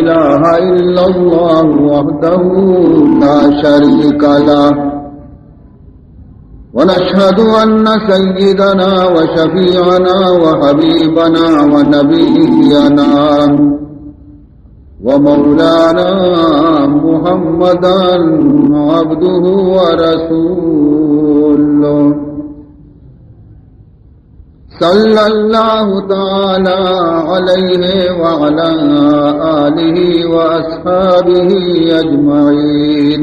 إله إلا الله وحده لا شريك له ونشهد أن سيدنا وشفيعنا وحبيبنا ونبينا ومولانا محمدا عبده ورسوله صلى الله تعالى عليه وعلى آله وأصحابه أجمعين.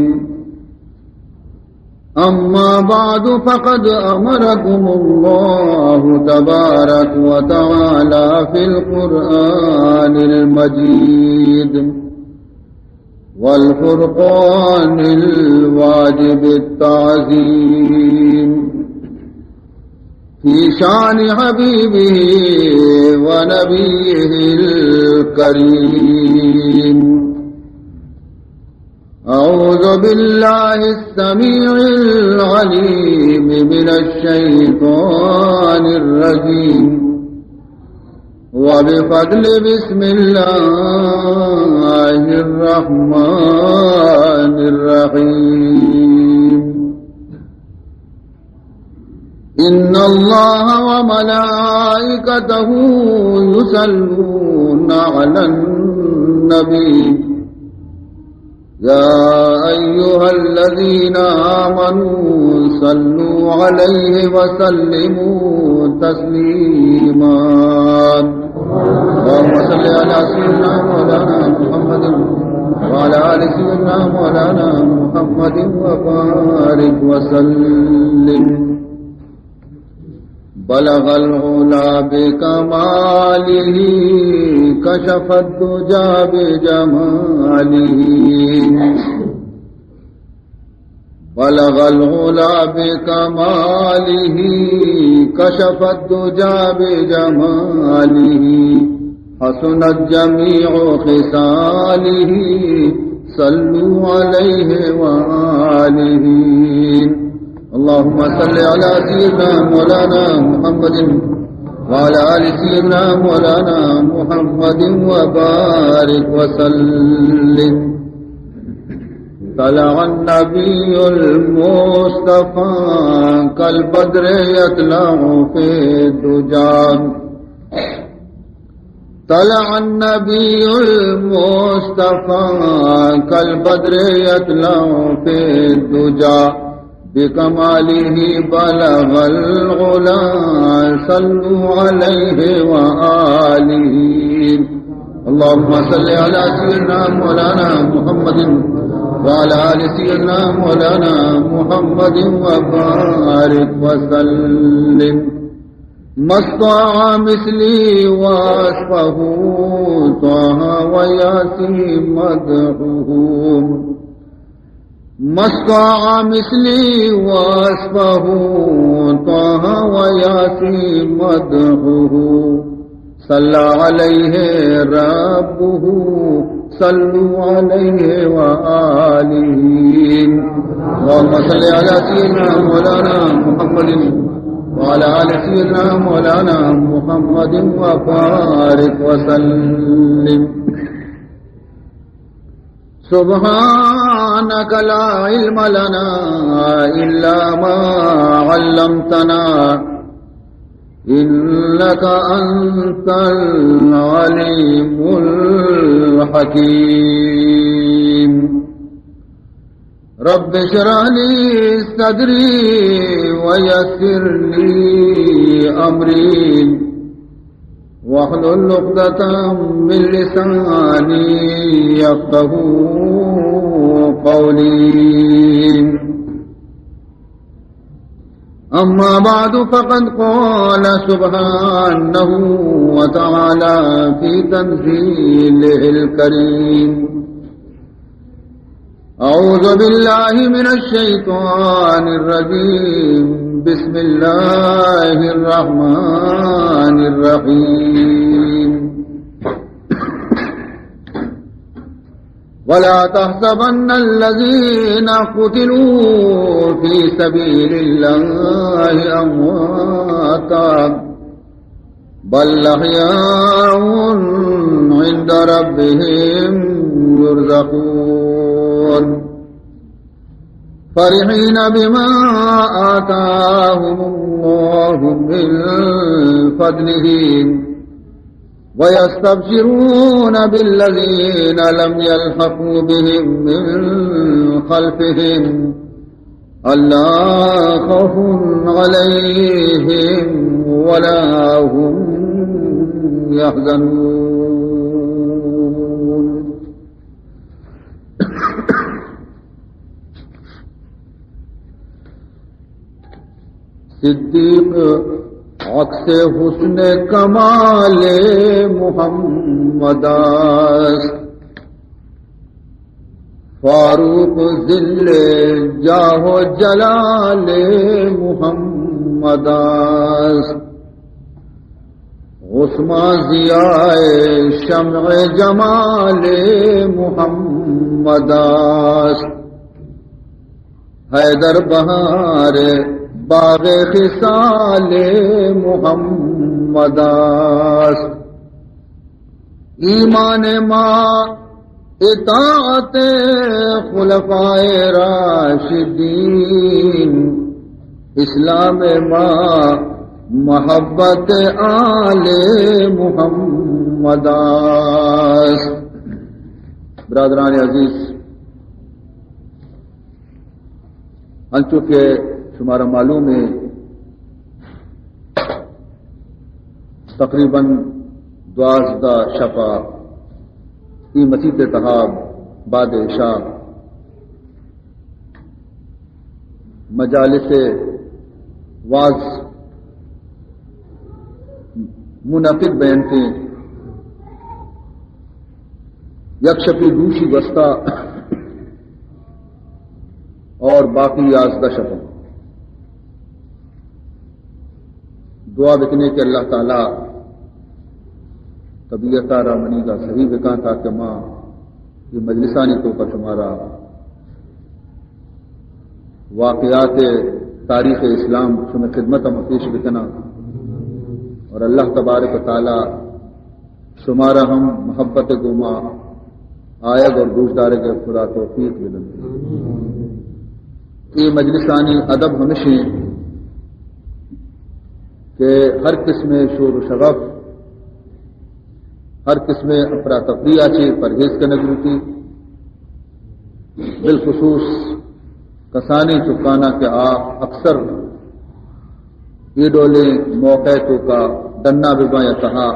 أما بعد فقد أمركم الله تبارك وتعالى في القرآن المجيد والفرقان الواجب التعظيم في شان حبيبه ونبيه الكريم. أعوذ بالله السميع العليم من الشيطان الرجيم وبفضل بسم الله الرحمن الرحيم. إن الله وملائكته يصلون على النبي يا أيها الذين آمنوا صلوا عليه وسلموا تسليما. اللهم صل على سيدنا مولانا محمد وعلى آل سيدنا مولانا محمد وبارك وسلم. بلغ العلا بكماله كشف الدجى بجماله. بلغ العلا بكماله كشف الدجى بجماله. حسنت جميع خصاله صلوا عليه وآله. اللهم صل على سيدنا مولانا محمد وعلى آل سيدنا مولانا محمد وبارك وسلم. طلع النبي المصطفى كالبدر يطلع في الدجى. طلع النبي المصطفى كالبدر يطلع في الدجى. بكماله بلغ العلا صلوا عليه وآله. اللهم صل على سيدنا مولانا محمد وعلى آل سيدنا مولانا محمد وبارك وسلم. ما استطاع مثلي وصفه طه وياسين مدحه. ما استطاع مثلي وصفه طه وياسين مدحه. صلى عليه ربه صلوا عليه وآله. اللهم صل على سيدنا مولانا محمد وعلى آل سيدنا مولانا محمد وبارك وسلم. سبحانك لا علم لنا إلا ما علمتنا إنك أنت العليم الحكيم. رب اشرح لي صدري ويسر لي أمري واحلل عقدة من لساني يفقهوا قولي. أما بعد فقد قال سبحانه وتعالى في تنزيله الكريم. أعوذ بالله من الشيطان الرجيم. بسم الله الرحمن الرحيم. ولا تحسبن الذين قتلوا في سبيل الله أمواتا بل أحياء عند ربهم يرزقون فرحين بما آتاهم الله من فضله ويستبشرون بالذين لم يلحقوا بهم من خلفهم ألا خوف عليهم ولا هم يحزنون. صدیق عکس حسن کمال محمد است، فاروق ذل جاہ و جلال محمد است، عثمان ضیاء شمع جمال محمد است، حیدر بہار باغ خصال محمد است، ایمان ما اطاعت خلفائے راشدین، اسلام ما محبت آل محمد است. برادران عزیز، چونکہ شمارا معلوم ہے تقریباً 12 شفا ای مسیح تہاب بعد عشاء مجالس واز منعقد بین تھے، یک شفی دوشی بستہ اور باقی 11 شفا دعا بکنے کہ اللہ تعالی طبیعت رامنی کا صحیح بکا تاکہ ماں یہ مجلسانی تو کا شمارا واقعات تاریخ اسلام شمع خدمت مفیش بکنا، اور اللہ تبارک و تعالی شمارا ہم محبت گما آیت اور گوشدار کے خدا توفیق بلند. یہ مجلسانی ادب ہمیشہ کہ ہر قسم شور و شغف، ہر قسم افراتفری آچے پرہیز کرنے کی، بالخصوص کسانی چکانا کہ اکثر یہ ڈولے موقع تو کا دنا ببا یا کہا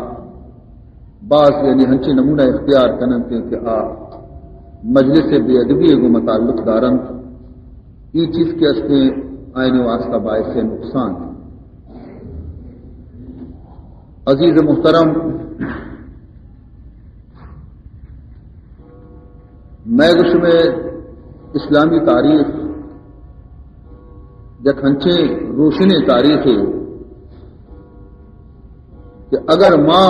بعض یعنی ہنچی نمونہ اختیار کرنے کہ مجلس سے بے ادبی کو متعلق دارن یہ چیز کے استے آئین واسطہ باعث سے نقصان. عزیز محترم، میں گوش میں اسلامی تاریخ یک ہنچے روشنی تاریخ ہے کہ اگر ماں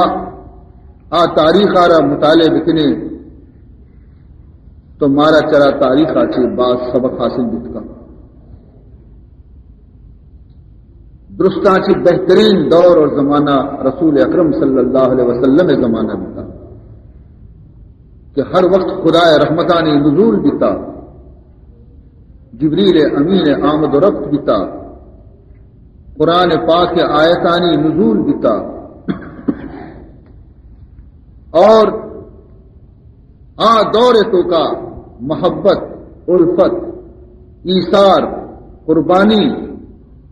تاریخ آرہ مطالعے بکنے تو مارا چرا تاریخ آچے بعض سبق حاصل بکا. درست آچے بہترین دور اور زمانہ رسول اکرم صلی اللہ علیہ وسلم زمانہ بتا کہ ہر وقت خدا رحمتانی نزول بتا، جبریل امین آمد و رفت بتا، قرآن پاک آیتانی نزول بتا، اور دور تو کا محبت، الفت، ایثار، قربانی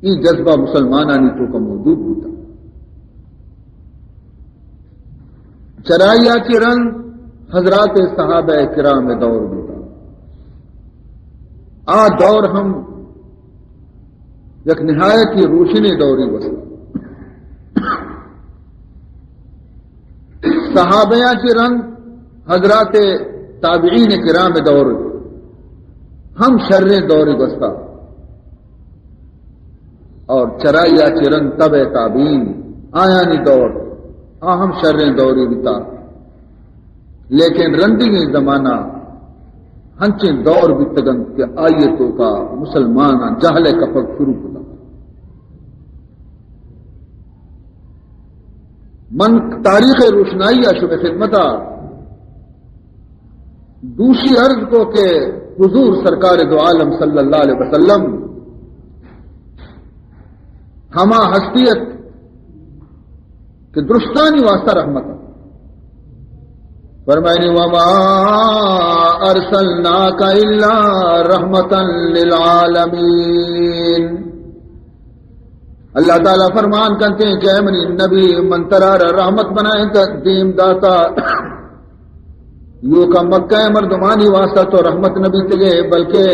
یہ جذبہ مسلمانانی تو کا موجود ہوتا. چرائیا کے رنگ حضرات صحابہ کرام دور ہوتا. دور ہم یک نہایت کی روشنی دوری بسا. صحابہ کے رنگ حضرات تابعین کرام دور ہم شر دوری بستا، اور چرائیا چرن تب تابعین آیانی دور ہم شر دوری بتا. لیکن رندگی زمانہ ہنچے دور بتگن کہ آیتوں کا مسلمان جہل کپک شروع ہوتا. من تاریخ روشنائی شب خدمتا دوسری عرض کو کہ حضور سرکار دو عالم صلی اللہ علیہ وسلم ہما ہستیت کہ درستانی واسطہ رحمت فرمائنی وما ارسلناک الا رحمتا للعالمین. اللہ تعالیٰ فرمان کرتے ہیں کہ اے منی نبی منترار رحمت بنائیں تقدیم داتا یو کا مکہ مردمانی واسطہ تو رحمت نبی تگے بلکہ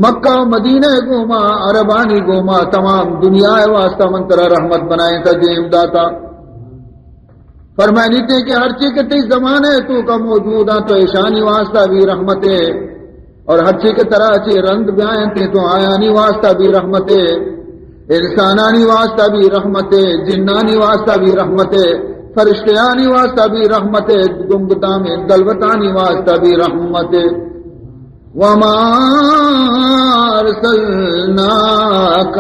مکہ مدینہ گوما عربانی گوما تمام دنیا واسطہ منترا رحمت بنائیں تقدیم داتا. فرمائنی تھے کہ ہر چیز کے تی زمانے تو کا موجود تو ایشانی واسطہ بھی رحمت ہے اور ہر چیز کے طرح چی رنگ بیائیں تھے تو آیانی واسطہ بھی رحمت ہے انسانانی واسطہ بھی رحمت ہے جنانی واسطہ بھی رحمت ہے فرشتیانی واسطہ بھی رحمت ہے گمگتا میں دلوتانی واسطہ بھی رحمت ہے. وما ارسلناک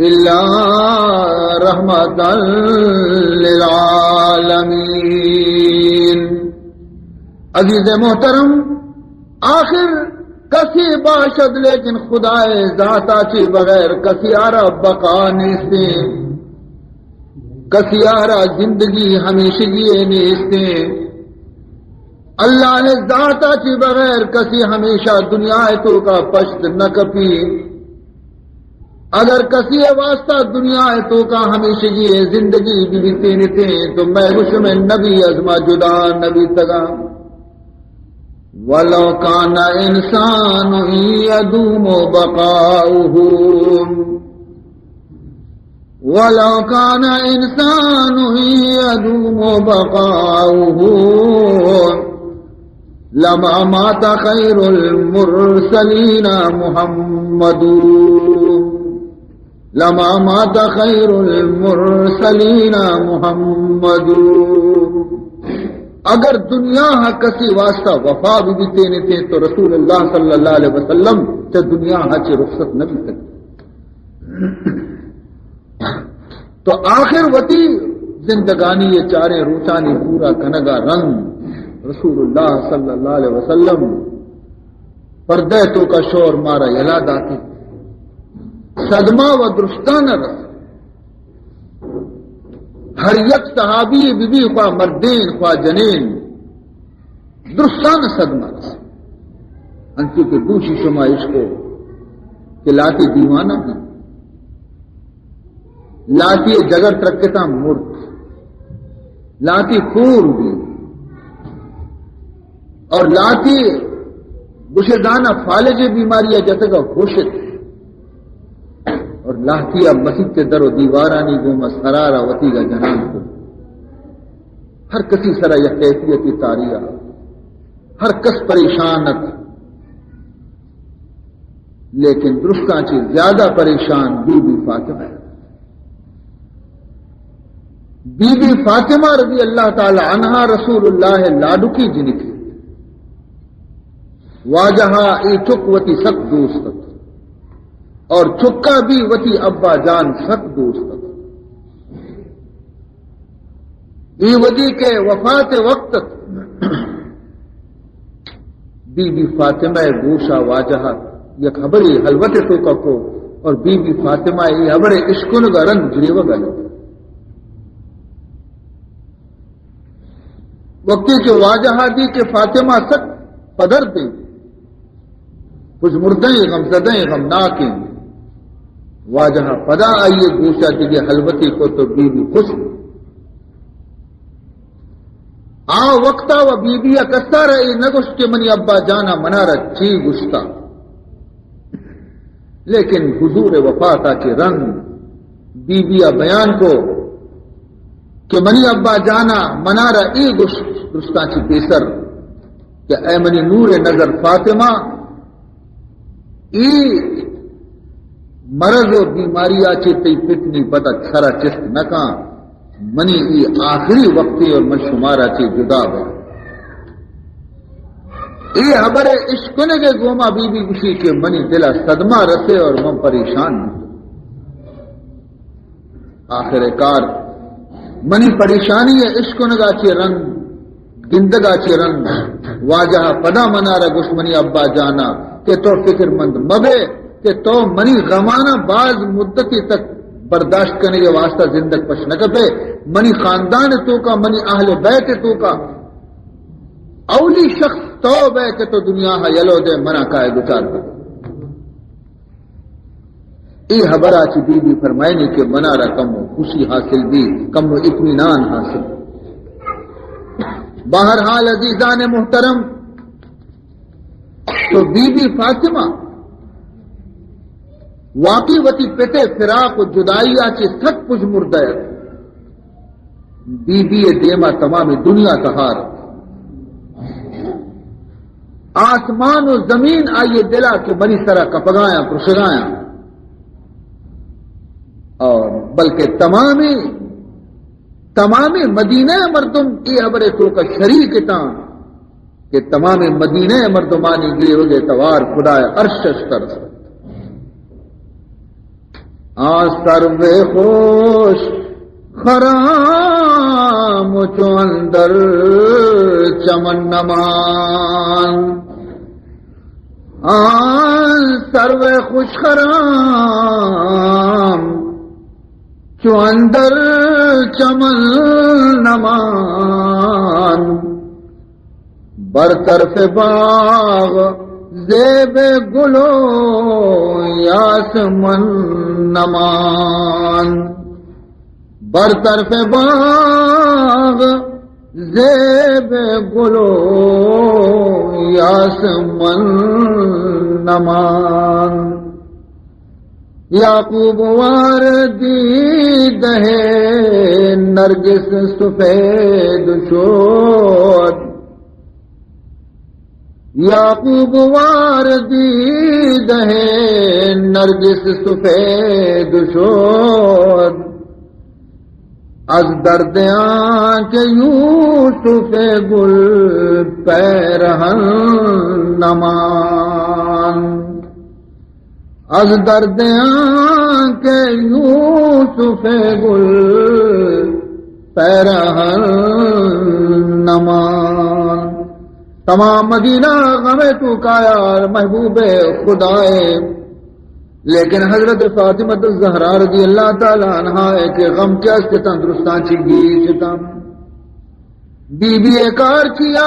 الا رحمتا للعالمین. عزیز محترم آخر کسی باشد لیکن خدائے ذاتا چی بغیر کسی آرہ بقا نیستے کسی آرہ زندگی ہمیشگی نیستے. اللہ نے ذاتا چی بغیر کسی ہمیشہ دنیا تو کا پشت نہ کپی. اگر کسی واسطہ دنیا تو کا ہمیشگی زندگی بھی تینتے تو میں اس میں نبی ازما جدا نبی تگا. وَلَوْ كَانَ إِنسَانٌ يَدُومُ بَقَاؤُهُ وَلَوْ كَانَ إِنسَانٌ يَدُومُ بَقَاؤُهُ لَمَا مَاتَ خَيْرُ الْمُرْسَلِينَ مُحَمَّدٌ لَمَا مَاتَ خَيْرُ الْمُرْسَلِينَ مُحَمَّدٌ. اگر دنیا کسی واسطہ وفا بھی تینے تھے تو رسول اللہ صلی اللہ علیہ وسلم سے دنیا چی رخصت نہ بھی کرتی. تو آخر وتی زندگانی یہ چارے روچانی پورا کنگا رنگ رسول اللہ صلی اللہ علیہ وسلم پردے تو کا شور مارا یلاد آتی صدمہ و درستان رس ہر یک صحابی بی بی خواہ مردین خواہ جنین درستان صدمہ رس انچو کہ دوشی شما عشقو کہ لاتی دیوانہ بھی لاتی جگر ترکتا مرد لاتی خور بھی اور لاتی گشدانہ فالج بیماریاں جیسے کا خوشت اور لاتی اب مسجد کے در و دیوارانی کو مسحرارہ وطی کا جنان کو ہر کسی سرا یہ کیفیتی تاریہ ہر کس پریشانت لیکن درستان چیز زیادہ پریشان بی بی فاطمہ بی بی فاطمہ رضی اللہ تعالی عنہا رسول اللہ لاڈو کی جنکی واجہا ای چک وتی سک دوست اور چکا بھی وتی ابا جان سک دوست ای وجی کے وفات وقت بی بی فاطمہ گوشا واجہا یہ خبری حلوت ٹوکا کو اور بی بی فاطمہ ای خبر اشکن کا رنگ جریوہ گا لگا وقتی کے واجہا دی کہ فاطمہ سک پدر دیں کچھ مردیں غم زدیں غم ناکیں واجہا پدا آئیے گوشا دیگے حلوتی کو تو بی بی خوش وقتا و بی بی کستا رہی نگوش کے منی ابا جانا منارا چی گشتا لیکن حضور وفاتا کے رنگ بی بی بیان کو کہ منی ابا جانا منارا ای گشتا چی بیسر کہ اے منی نور نظر فاطمہ ای مرض و بیماری آچے تی فتنی پتہ کھرا چست نکاں منی ای آخری وقتی اور من شمارا چے جدا ہے ای حبر عشقنے کے گوما بی بی کسی کے منی دلہ صدمہ رسے اور من پریشان آخر کار منی پریشانی ہے عشق نگا چی رنگ گندگا چی رنگ واجہ پدا منارا گشمنی ابا جانا کہ تو فکر مند مبے کہ تو منی غمانہ بعض مدتی تک برداشت کرنے کے واسطہ زندگ پش نہ کپے منی خاندان تو کا منی اہل بیت تو کا اولی شخص تو بے کہ تو دنیا ہے یلو دے منا کا دچار کر ای حبرہ چی بی بی فرمائنی کہ منارا کم خوشی حاصل بھی کم اطمینان حاصل. بہرحال عزیزان محترم تو بی بی فاطمہ واقعی وتی پتے فراق و جدائی آچے سک پج مردہ بی بی دیما تمام دنیا تہار آسمان و زمین آئیے دلا کہ بنی سرا کپگایا پرشگایا اور بلکہ تمام مدینہ مردم کی حبر تو کا شریک تھا کہ تمام مدینہ مردمانی گئے ہو گئے توار خدا عرش اشتر سرو خوش خرام چو اندر چمن نمان سرو خوش خرام چو اندر چمن نمان برطرف باغ زیب گلو یاسمن نمان برطرف باغ زیب گلو یاسمن نمان یعقوب وار دید ہے نرگس سفید شود یعقوب وار دید ہے نرگس سفید شود از درد آنکھ یوسف گل پیرہن نمان از درد آنکھ یوسف گل پیرہن نمان تمام مدینہ غم تو کا یار محبوب خدائے لیکن حضرت فاطمہ الزہرا رضی اللہ تعالی عنہا ہے کہ غم کیا اس کے تندرستان چگی چتا بی بی کار کیا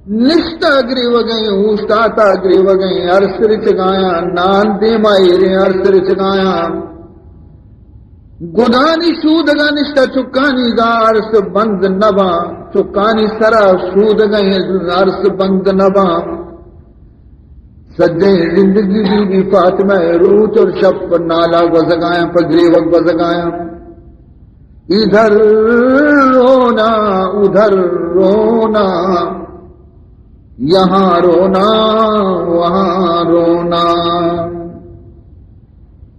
نشتا گری وگئی اوستاتا گری وگئی عرصر چگایا نان دے مائی رے عرصر چگایا گدانی سودگا نشتا چکانی دا عرص بند نبا چکانی سرا سودگئی عرص بند نبا سجے زندگی بی بی فاطمہ روچ اور شب پر نالا وزگایا پگری وگ وزگایا ادھر رونا ادھر رونا یہاں رونا وہاں رونا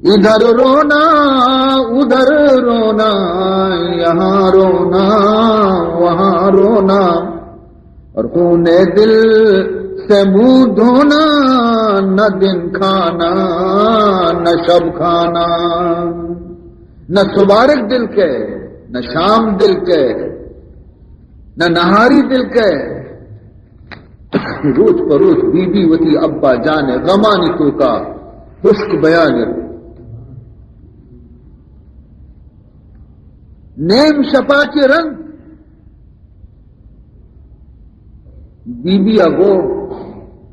ادھر رونا ادھر رونا یہاں رونا وہاں رونا اور خون دل سے منہ دھونا نہ دن کھانا نہ شب کھانا نہ صبارک دل کے نہ شام دل کے نہ نہاری دل کے روز پر روز بی بی وتی ابا جانے غمانی تو کا خشک بیان نیم شپا کے رنگ بی بی اگو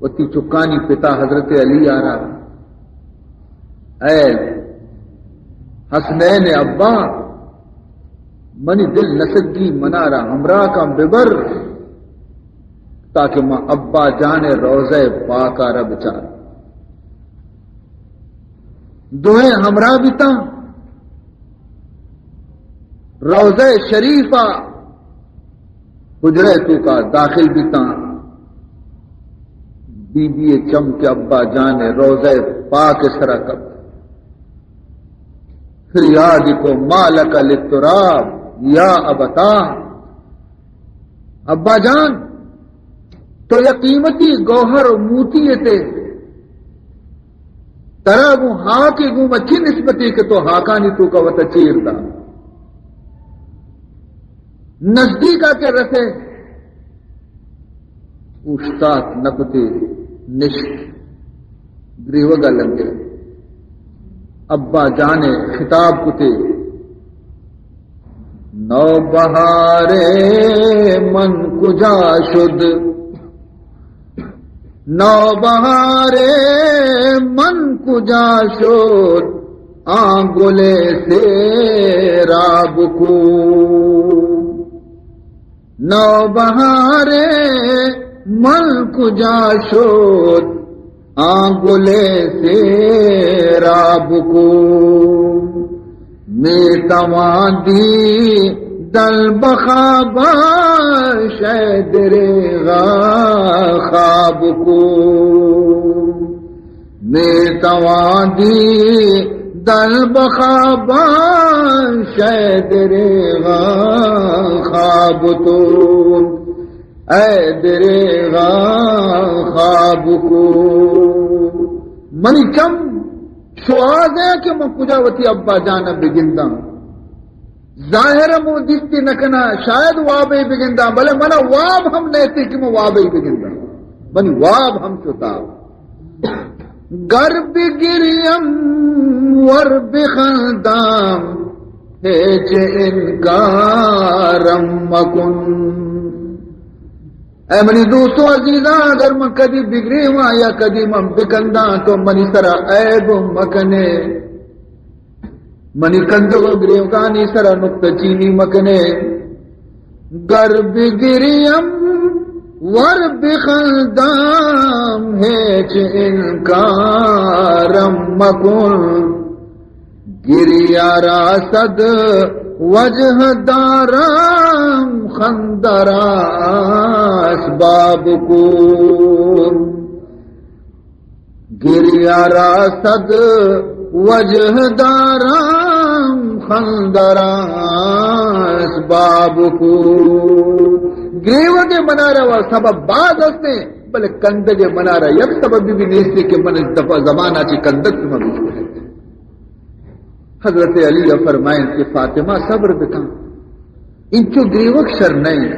وتی چکانی پتا حضرت علی آرا اے حسنین ابا منی دل نسگی منارا ہمراہ کا ببر تاکہ ماں ابا جانے روزے پاکا رب چار دوہیں ہمراہ بیتا روزے شریفہ حجرے تو کا داخل بیتا بی بی چم کے ابا جانے روزے پاک سرا کب پھر یاد کو مالک للتراب یا ابتا ابا جان تو یہ قیمتی گوہر و موتی تھے ترا وہ ہاں کی گوم اچھی نسبتی کہ تو ہاکانی تو کا وطا چیر دا نزدیک آ کے رسے پوچھتاک نپتے نشت گریو گلنگے ابا جانے خطاب کتے نو بہارے من کجا شد نو بہارے من کجا شد آنگلے سے راب کو نو بہارے من کجا شد آنگلے سے راب کو میں تمام دی دل بخابا شاید ریغا خواب کو میں تمام دی دل بخابا شاید ریغا خواب تو اے دریغا خواب کو منی کم شواز ہے کہ میں کجاوتی ابا جانا بگندہ ظاہر مو دستی نکنا شاید وابے بگندہ بلے منا واب ہم نیتی کہ میں وابے بگندہ بنی واب ہم چتا گر بگریم ور بخندام ہیچ انکارم مکن اے منی دوستو عزیزاں اگر من کدی بگری ہوا یا کدی من بکندہ تو منی سرا عیب مکنے منی کندو گریوکانی سرا نکتہ چینی مکنے گر بگریم ور بخندام ہیچ انکارم مکن گریا راسد وجہ دارام خندرا اسباب کو گریا راسد وجہ دارام خندرا اسباب کو گریو کے منارا و سبب بعض ہستے بلے کندگے منارا یک سبب بھی نیستے کہ من اس دفعہ زمانہ چی کندگ سے مبیش کرتے حضرت علی فرمائیں کہ فاطمہ صبر بکا ان چو گریوک شر نہیں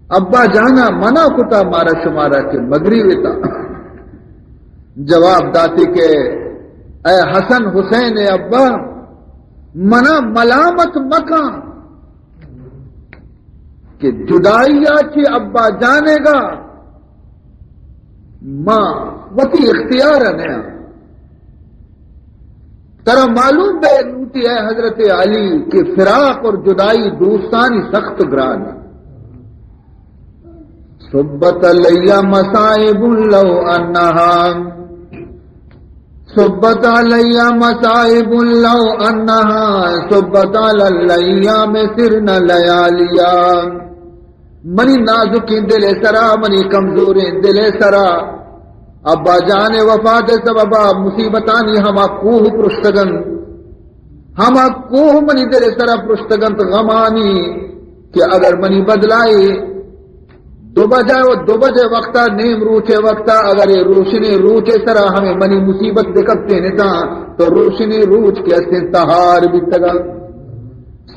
ابا جانا منع کتا مارا شمارا کے مغریب تا جواب داتے کہ اے حسن حسین ابا منع ملامت مکا کہ جدائیا چی ابا جانے گا ماں وتی اختیار نیا ترا معلوم بے لوٹی ہے حضرت علی کہ فراق اور جدائی دوستانی سخت گران صبت علیہ مصائب لو انہا صبت علیہ مصائب لو انہا صبت علیہ میں سرن لیالیا منی نازکی دل سرا منی کمزوری دل سرا ابا جانے وفات سببا مصیبتانی ہما کوہ پرشتگن ہما کوہ منی دل سرا پرشتگن غمانی کہ اگر منی بدلائی دو بجے وقتا نیم روچے وقتا اگر یہ روشنی روچے سرا ہمیں منی مصیبت دکھتے نتا تو روشنی روچ کے استہار بھی تگا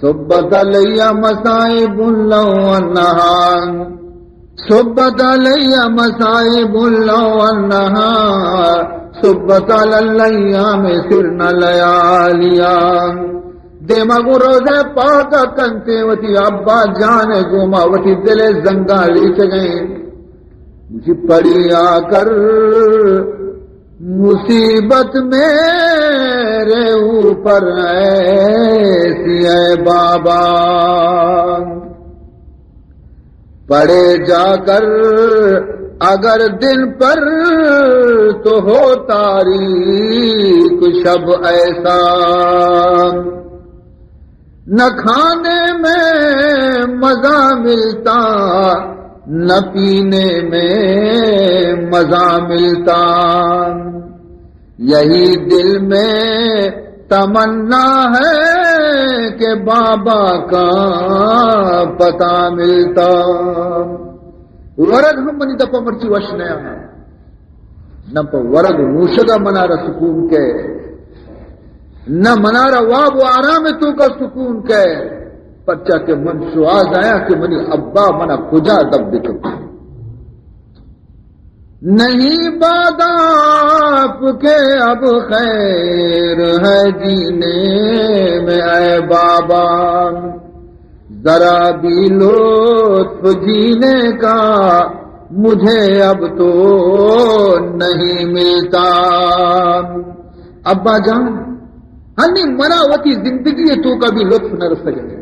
صبت علیہ مصائب لو انہا صبت علیہ مصائب لو انہا صبت علیہ میں سرن لیالیا دے مگو روزے پاکا کنتے وتی ابا جانے گوما وتی دل زنگا لیچ گئے مجھے پڑی آ کر مصیبت میرے اوپر ایسی ہے بابا پڑے جا کر اگر دن پر تو ہو تاریک شب ایسا نہ کھانے میں مزہ ملتا نہ پینے میں مزہ ملتا یہی دل میں تمنا ہے کہ بابا کا پتہ ملتا ورگ ہم منی دپا مرچی وشنیا نہ پا ورگ نوشگا منارا سکون کے نہ منارا واب و آرام تو کا سکون کے بچہ کے من سواز آیا کہ منی ابا منا کجا دب بکم نہیں بعد آپ کے اب خیر ہے جینے میں اے بابا ذرا بھی لطف جینے کا مجھے اب تو نہیں ملتا ابا جان ہنی مناوتی زندگی تو کبھی لطف نہ رس سکے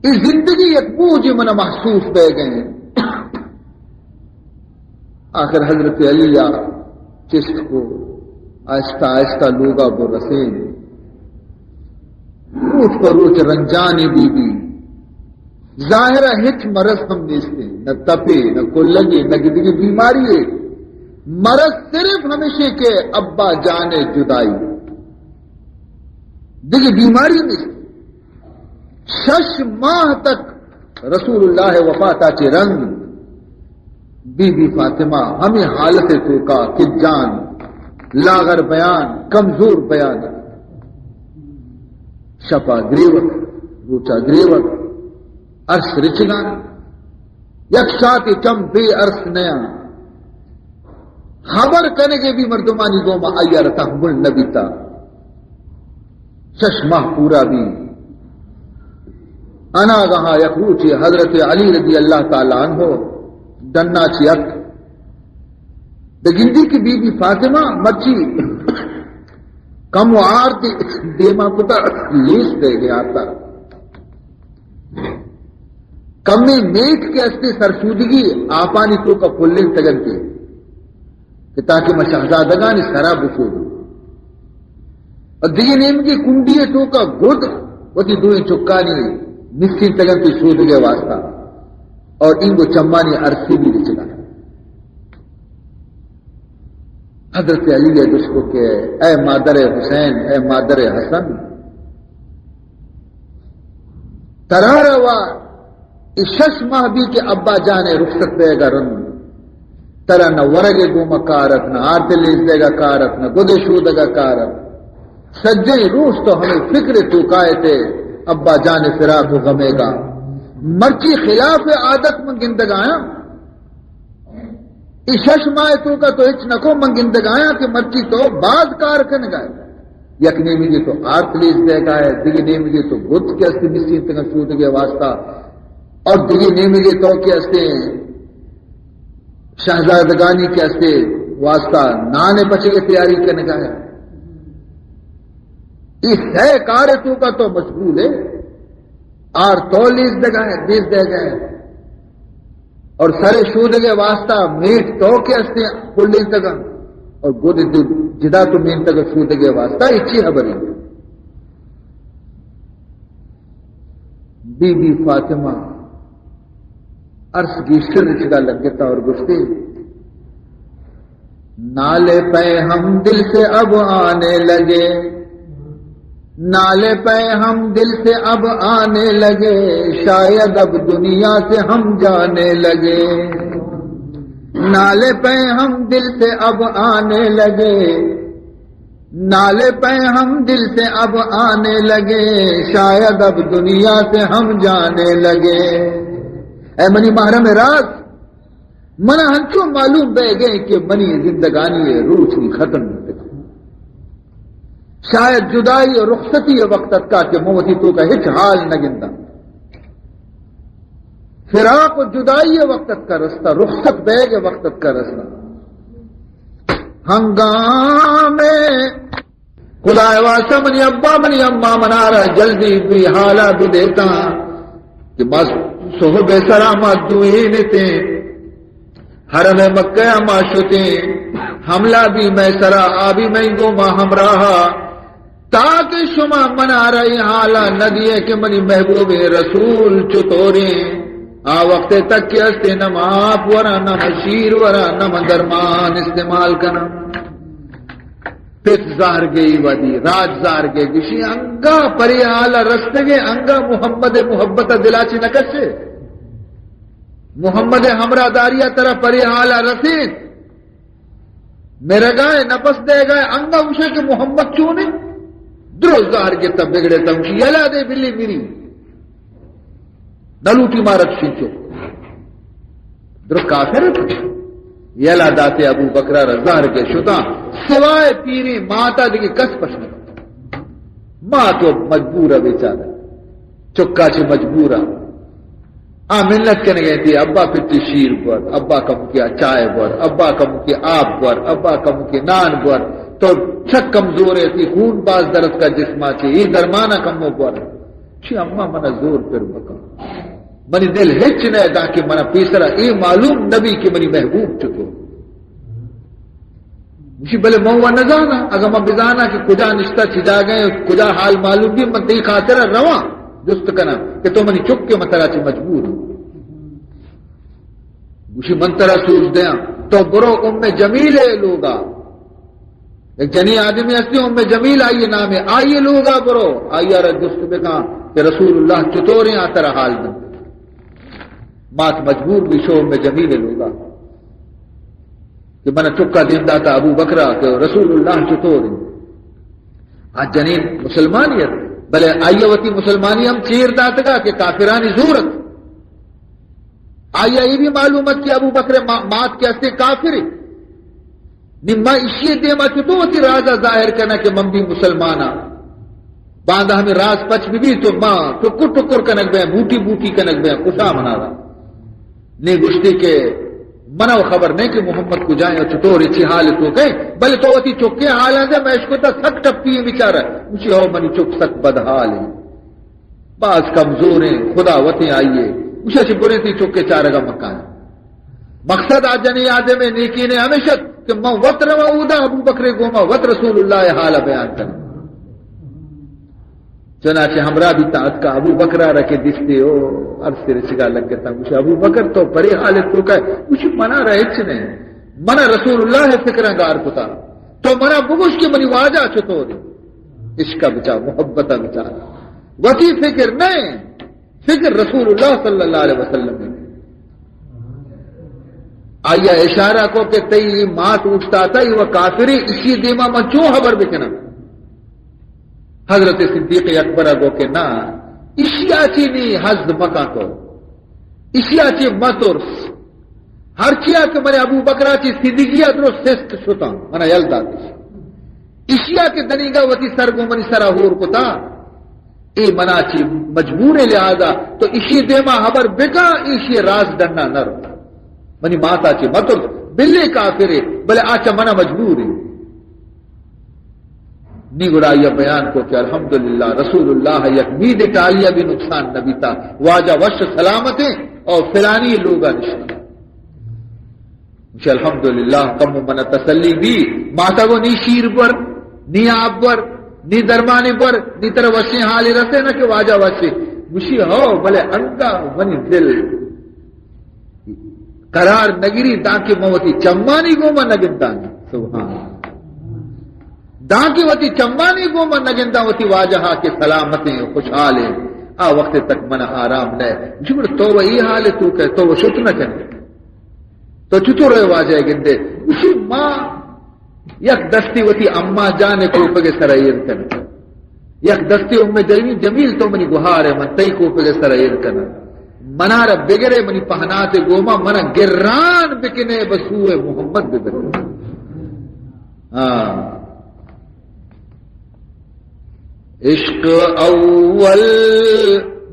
اس زندگی ایک بوجھ منا محسوس بہ گئے آخر حضرت علی چشت کو آہستہ آہستہ لوگا کو رسین روچ پر روچ رنجانی بی بی ظاہرہ ہچ مرض ہم نیستے نہ تپے نہ کلگی نہ گدگی بیماری ہے مرض صرف ہمیشہ کے ابا جانے جدائی دیکھیے بیماری نہیں 6 ماہ تک رسول اللہ وفاتا چے رنگ بی بی فاطمہ ہمیں حالت تو کا کہ جان لاغر بیان کمزور بیان شپا گریوت روچا گریوت عرص رچگان یکشاتی چم بے عرص نیا خبر کرنے کے بھی مردمانی گوما آیا رتا مل نبیتا 6 ماہ پورا بھی انا گہا یکروچی حضرت علی رضی اللہ تعالیٰ عنہ دنا چیک دگندی کی بی بی فاطمہ مرچی کم آرتی دیما کتا لیس دے گیا آتا کم میں نیک کے استے سرسودگی آپانی تو کا پھلن تگن کے کہ تاکہ میں شہزادگانی سرا بسود اور دیگی نیم کی کنڈی تو کا گھد وتی دوئیں چکانی نسکین تگن کی سود گئے واسطہ اور ان کو چمانی عرصی بھی چلا حضرت علی ہے جس کو کہ اے مادر حسین اے مادر حسن تراروا اس 6 ماہ بھی کہ ابا جانے رخصت دے گا رن ترا نہ ورگے گوما کارت نہ آرتے لیس دے گا کارت نہ گدے شود گا کارت سجے روس تو ہمیں فکر تو کائے تھے ابا جانے فراق و غمے گا مرچی خلاف عادت منگندگایا اس 6 ماہ تو کا تو اچ نکو منگندگایا کہ مرچی تو بعض کار کن گائے یک نیمی جی تو آرت لیس دے گا ہے دیگی نیمی جی تو گھت کے استے مسین تنگا شود گے واسطہ اور دیگی نیمی جی تو کے استے شہزادگانی کے استے واسطہ نانے بچے کے تیاری کن گائے اس ہے کار تو کا تو مشغول ہے آر تو لیس دے گا ہے دیس دے گا ہے اور سارے شود کے واسطہ میٹ تو کے استے پلی تگا اور گود جدا تو مین تک شود کے واسطہ اچھی خبری بی بی فاطمہ عرص کی سر چگا لگتا اور گشتے نالے پہ ہم دل سے اب آنے لگے نالے پہ ہم دل سے اب آنے لگے شاید اب دنیا سے ہم جانے لگے نالے پہ ہم دل سے اب آنے لگے نالے پہ ہم دل سے اب آنے لگے شاید اب دنیا سے ہم جانے لگے اے منی محرم راز منا ہنچو معلوم بہ گئے کہ منی زندگانی روح کی ختم شاید جدائی اور رخصتی وقت کا کہ موتی تو کا ہچ حال نہ گندا فراق و جدائی وقت کا رستہ رخصت بے گے وقت کا رستہ ہنگامے خدا واسطہ منی ابا منی اما منا رہا جلدی بھی حالہ بھی دیتا کہ بس صحب سلامت دوئین تے حرم مکہ اما شتے حملہ بھی میں سرا آبی میں گو ما ہمراہا تاکہ شما منا رہی حالا ندیے کہ منی محبوب رسول چطورے وقت تک کے استے نہ ماپ ورا نہ مشیر ورا نہ مندرمان استعمال کرنا پت زار گئی ودی راج زار گئی گشی انگا پری حالا رستگے انگا محمد محبت دلاچی نکشے محمد ہمرا داریا طرح پری حالا رسید میرا گائے نفس دے گئے انگا اسے کہ محمد چونے دروزار کے تب بگڑے تم کی یلا دے بلی میری نلوٹی مارت شینچو در کافر یلا داتے ابو بکرہ رضار کے شدہ سوائے پیری ماتا دیکھی کس پشنے ماں تو مجبورہ بیچارہ چکا چھ مجبورہ منت کرنے گئی تھی ابا پتی شیر بور ابا کا مکیا چائے بور ابا کا مکیا آب بور ابا کا مکیا نان بور تو چھک کمزور ہے تھی خون باز درد کا جسمہ چھ یہ درمانہ کمو بور چھ اما منا زور پر بکا منی دل ہچ نہ دا کہ منا پیسرا اے معلوم نبی کی منی محبوب چکو مجھے بلے موہ نزانا اگر میں بزانا کہ کجا نشتہ چجا گئے کجا حال معلوم بھی من تی خاطر رواں جست کنا کہ تو منی چک کے مطرح چی مجبور مجھے منترہ سوچ دیا تو برو ام جمیل لوگا ایک جنی آدمی اصلی ام جمیل آئیے نام ہے آئیے لوگا برو آئیے جست میں کہا کہ رسول اللہ چطوریں آتا رہا حال میں مات مجبور بھی شو ام جمیل لوگا کہ منہ چکا دین داتا ابو بکرہ کہ رسول اللہ چطوریں آج جنین مسلمانیت بلے آئیوتی مسلمانی ہم چیر داتگا کہ کافرانی زورت آئیہ یہ بھی معلومت کہ ابو بکر مات کے اسے کافری نما اسی دیما چطو ہوتی رازہ ظاہر کرنا کہ من بھی مسلمانا باندھا ہمیں راز پچ بھی تو ماں ٹکر ٹکر کنک بے بوٹی بوٹی کنک بے خوشا منا رہا نہیں گشتی کے منع خبر نہیں کہ محمد کو جائیں اور چطور اچھی حالت ہو گئے بلے تو ہوتی چکے حالت ہے میں اس کو تا سک ٹپی ہے بیچارہ مجھے ہو منی چک سک بدحال ہے بعض کمزور ہیں خدا وطیں آئیے مجھے سے برے تھی چکے چارہ کا مکان مقصد آج جنی آدھے میں نیکی نے ہمیشہ کہ میں وط رواؤدا ابو بکر گوما وط رسول اللہ حالہ بیان کریں چنانچہ ہمراہ بھی تاعت کا ابو بکرہ رکھے دستے ہو عرض سے رچگا لگ گیا تھا مجھے ابو بکر تو پری حالت تو کہے مجھے منع رہے چھنے منع رسول اللہ فکرہ گار کتا تو منع بگوش کے منی واجہ چھتو دے عشقہ بچا محبتہ بچا وطی فکر نہیں فکر رسول اللہ صلی اللہ علیہ وسلم نے آیا اشارہ کو کہ تی مات اٹھتا تھا یہ وہ کافری اسی دیما میں چوں خبر بکنا حضرت صدیق اکبر گو کہ نا اشیا چی نہیں حضد مکا کو اشیا چی مترس ہر چیا کہ میں ابو بکرہ چی صدیقیہ درست سست شتا منا یلدہ اشیا کے دنیگا وطی سرگو منی سرہ ہور کو تا اے منا چی مجبور لہذا تو اسی دیما خبر بکا اسی راز ڈننا نر منی ماتا چی مترس بلے کافرے بلے آچا منا مجبور ہے نی گڑا یہ بیان کو کہ الحمدللہ رسول اللہ یک مید ٹالیا بھی نقصان نبی تا واجہ وش سلامتیں اور فلانی لوگا نشان مجھے الحمدللہ کم من تسلی بھی ماتا کو نی شیر پر نی آب پر نی درمانی پر نی طرح وشی حالی رسے نہ کہ واجہ وشی مجھے ہو بلے انگا منی دل قرار نگری تاکہ موتی چمانی گو من نگندانی سبحان داکی وتی چمانی گو من نگندہ وتی واجہا کے سلامتیں خوشحالیں وقت تک من آرام لے مجھے تو وہ یہ حال ہے تو کہ تو وہ شت نہ کرنے تو چھتو رہے واجہ گندے مجھے ماں یک دستی وتی اما جانے کو پگے سرائیر کرنے یک دستی ام جمیل تو منی گہار ہے من تئی کو پگے سرائیر کرنے منارہ بگرے منی پہناتے گوما منا گران بکنے بسوئے محمد بگرے عشق اول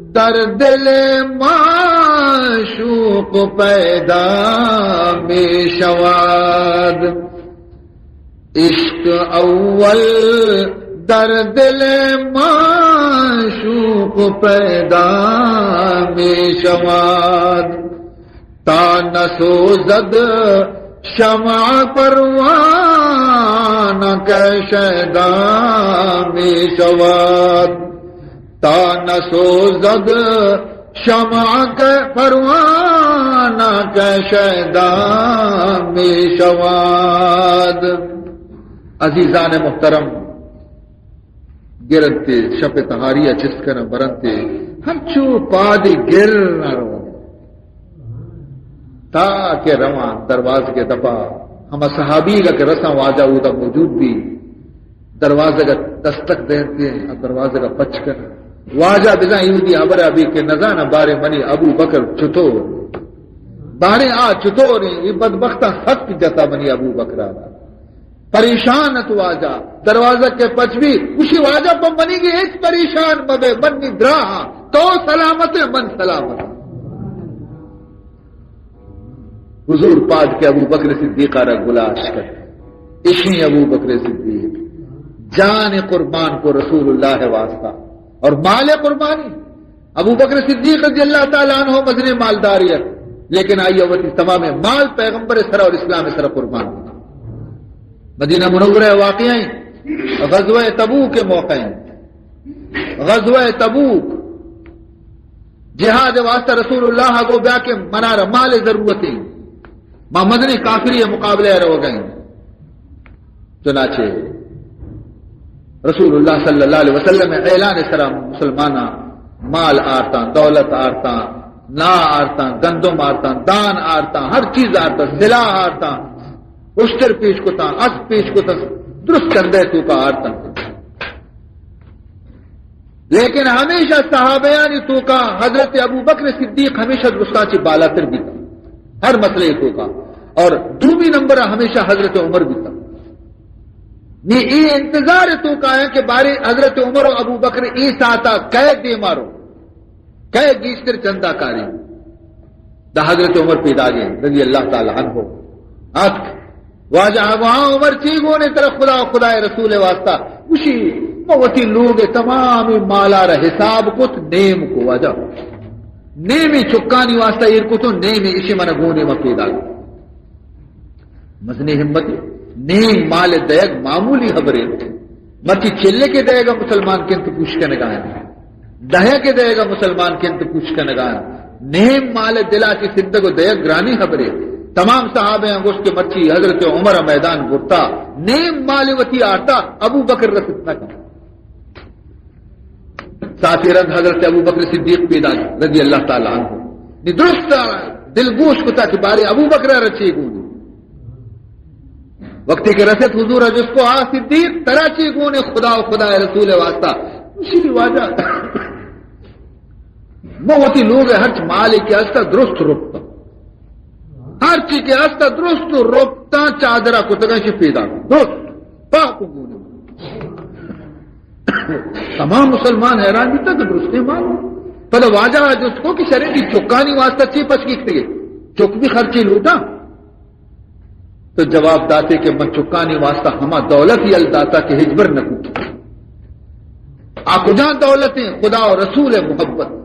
در دل معشوق پیدا میں شواد عشق اول در دل معشوق پیدا میں شواد تا نسوزد شمع پروانہ کے شیدا میں شواد تا نسوزد شمع کے پروانہ کے شیدا میں شواد عزیزان محترم گرنتے شپ تہاریہ چسکن برنتے ہنچو پادی گر نہ رو تاکہ رواں دروازے کے دبا ہم صحابی کا کہ رساں واجہ ہوتا موجود بھی دروازے کا دستک دیتے ہیں دروازے کا پچ کر واجہ بزا یودی ابر ابی کے نزانہ بارے منی ابو بکر چطور بارے آ چطور یہ بدبختہ حق جتا منی ابو بکر پریشان تو واجہ دروازہ کے پچوی اسی واجہ پر منی گی ایک پریشان ببے بنی درا تو سلامت من سلامت حضور پاک کے ابو بکر صدیق را گلاش کر اسی ابو بکر صدیق جان قربان کو رسول اللہ واسطہ اور مال قربانی ابو بکر صدیق رضی اللہ تعالیٰ عنہ مزن مالداریت لیکن آئیے وقت تمام مال پیغمبر سر اور اسلام سر قربان مدینہ منورہ واقعی غزوہ تبوک کے موقع غزوہ تبوک جہاد واسطہ رسول اللہ کو بیا کے منار مال ضرورتیں ماں مدنی کافری مقابلے رو گئیں چنانچہ رسول اللہ صلی اللہ علیہ وسلم اعلان سرا مسلمانہ مال آرتا دولت آرتا نا آرتا گندم آرتا دان آرتا ہر چیز آرتا سلا آرتا اشتر پیش کو تا اس پیش کو تا درست کندے تو کا آرتا لیکن ہمیشہ صحابیانی تو کا حضرت ابو بکر صدیق ہمیشہ درستاچی بالا تر بھی تھا ہر مسئلے تو کا اور دومی نمبر ہمیشہ حضرت عمر بھی تھا یہ انتظار تو کا ہے کہ بارے حضرت عمر و ابو بکر ایسا آتا کہہ دے مارو کہہ گیشتر چندہ کاری دا حضرت عمر پیدا گئے رضی اللہ تعالیٰ عنہ آت واجہ وہاں عمر چیگوں نے طرف خدا رسول واسطہ اسی موتی لوگ تمام مالار حساب کت نیم کو واجہ نیمی چکانی واسطہ ایر کو تو نیمی اسی من گونے میں پیدا گئے مزنی ہمتی نیم مال دیگ معمولی خبریں مچی چلے کے دے گا مسلمان کے انت پوچھ کے نگاہیں دہے کے دے گا مسلمان کے انت پوچھ کے نگاہیں نیم مال دلا کی سندھ کو دیگ گرانی خبریں تمام صحابہ انگوشت کے مچی حضرت عمر میدان گرتا نیم مال وتی آرتا ابو بکر رسطنا کا ساتھی رنگ حضرت ابو بکر صدیق پیدا رضی اللہ تعالیٰ عنہ درست دل گوش کو تاکہ بارے ابو بکر رچی گونی وقتی کے رسط حضور ہے جس کو صدیق تراچی گونے خدا و خدا رسول واسطہ اسی کی واجہ موتی لوگ ہر مالک کے ہستا درست روکتا ہر چیز کے ہستا درست روکتا چادرہ کو تگہ سے پیدا درست پاک گونے تمام مسلمان حیران بھی تھا کہ درست مانو پہلے واجہ ہے جس کو کہ شرع کی چکانی واسطہ چی پچ کی چک بھی خرچی لوٹا تو جواب داتے کہ من چکانی واسطہ ہما دولت ہی الداتا کہ ہجبر نہ کوٹ آپ جہاں دولتیں خدا اور رسول محبت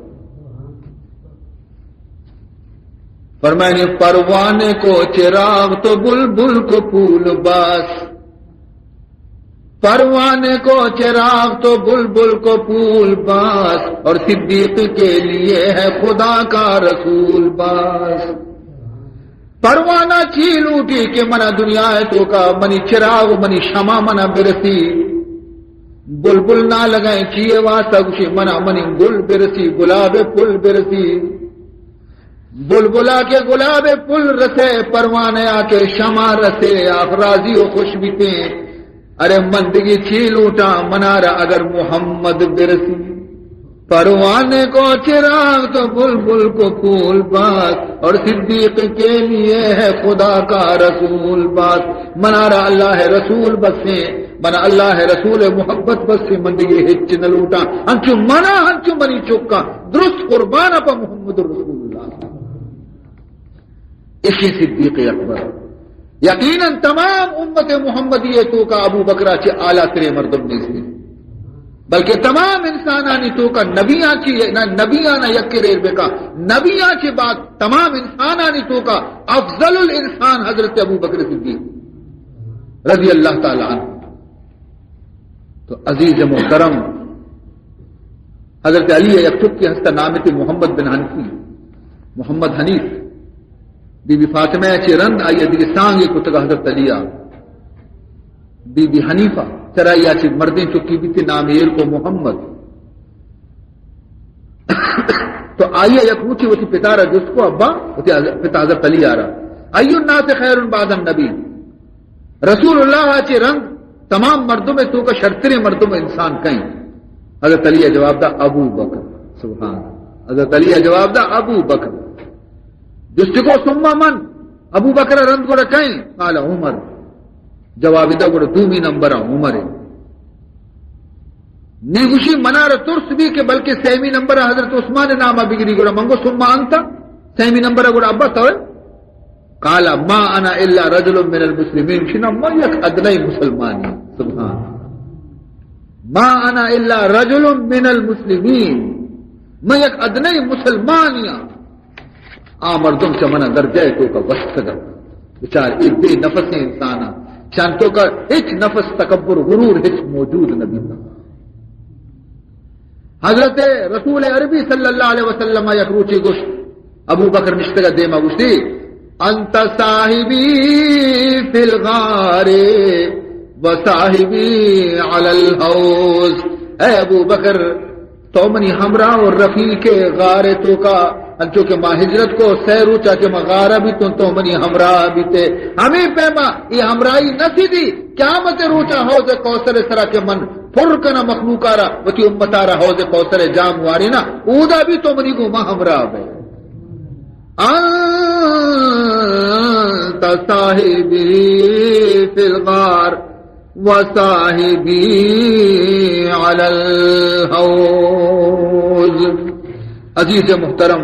فرمائے پروانے کو چراغ تو بلبل کو پھول باس پروانے کو چراغ تو بلبل کو پھول باس اور صدیق کے لیے ہے خدا کا رسول باس پروانہ چیل اٹھی کہ منا دنیا ہے تو کا منی چراغ منی شمع منا برسی بلبل نہ لگائیں چیئے واسطہ کچھ منا منی گل برسی گلاب پل برسی بلبلا کے گلاب پل رسے پروانے آ کے شمع رسے آپ راضی و خوش بیتے ارے مندگی چیل اٹھا منارا اگر محمد برسی پروانے کو چراغ تو بلبل کو پھول بات اور صدیق کے لیے ہے خدا کا رسول بات منارا اللہ رسول بس سے منا اللہ رسول محبت بس سے مندگی ہچ نہ لوٹا ہنچو منا ہنچو منی چکا درست قربان پا محمد رسول اللہ اسی صدیق اکبر یقیناً تمام امت محمدیتوں کا ابو بکرہ چے اعلیٰ ترے مردم نے سے بلکہ تمام انسانانی تو کا نبیاں چی نبیاں یک ریر بے کا نبیاں چی بات تمام انسانانی تو کا افضل الانسان حضرت ابو بکر صدیق رضی اللہ تعالی عنہ تو عزیز محترم حضرت علی یکتب کی ہستہ نام تھی محمد بن حنفی محمد حنیف بی بی فاطمہ چی رند آئی دیکھ سانگی کتگا حضرت علیہ بی بی حنیفہ چرائی چی مردیں چکی بھی تھی نام ایر کو محمد تو آئیے یک موچی وہ تھی پتارا جس کو ابا وہ تھی پتا حضرت علی آ رہا ایو الناس خیر بعد النبی رسول اللہ چی رنگ تمام مردوں میں تو کا شرطر مردوں میں انسان کہیں حضرت علی جواب دا ابو بکر. سبحان. حضرت علی جواب دا ابو بکر. جس کو ثم من ابو بکر رند کو کہیں قال عمر. جواب دا کو دومی نمبر عمر ہے. نیگوشی منار ترس بھی کہ بلکہ سیمی نمبر حضرت عثمان نامہ بگری گوڑا منگو ثم انت سیمی نمبر گوڑا ابا توے. قال ما انا الا رجل من المسلمین. شنا ما یک ادنی مسلمانی. سبحان. ما انا الا رجل من المسلمین. میں یک ادنی مسلمانیاں. مردم سے منع درجہ تو کا وسطگر بچار ایک بے نفس انسان شانتوں کا ایک نفس تکبر غرور ہچ موجود نبی کا. حضرت رسول عربی صلی اللہ علیہ وسلم یک روچی گوشت ابو بکر نشتگا دیما گوشتی انت صاحبی فی الغار و صاحبی علی الحوض. اے ابو بکر تو منی ہمراہ اور رفیق غار تو کا جو کہ ماں ہجرت کو سیرو چاچے مغارہ بھی تو منی ہمراہ بھی تھے. ہمیں پیما یہ ہمراہی نہ تھی دی قیامت روچا حوض کوثر سرا کے من پھر کنا مخلوقارا وتی امتارا حوض کوثر جام واری نا اودا بھی تو منی کو ماں ہمراہ ہے. انت صاحبی فی الغار وصاحبی علی الحوض. عزیز محترم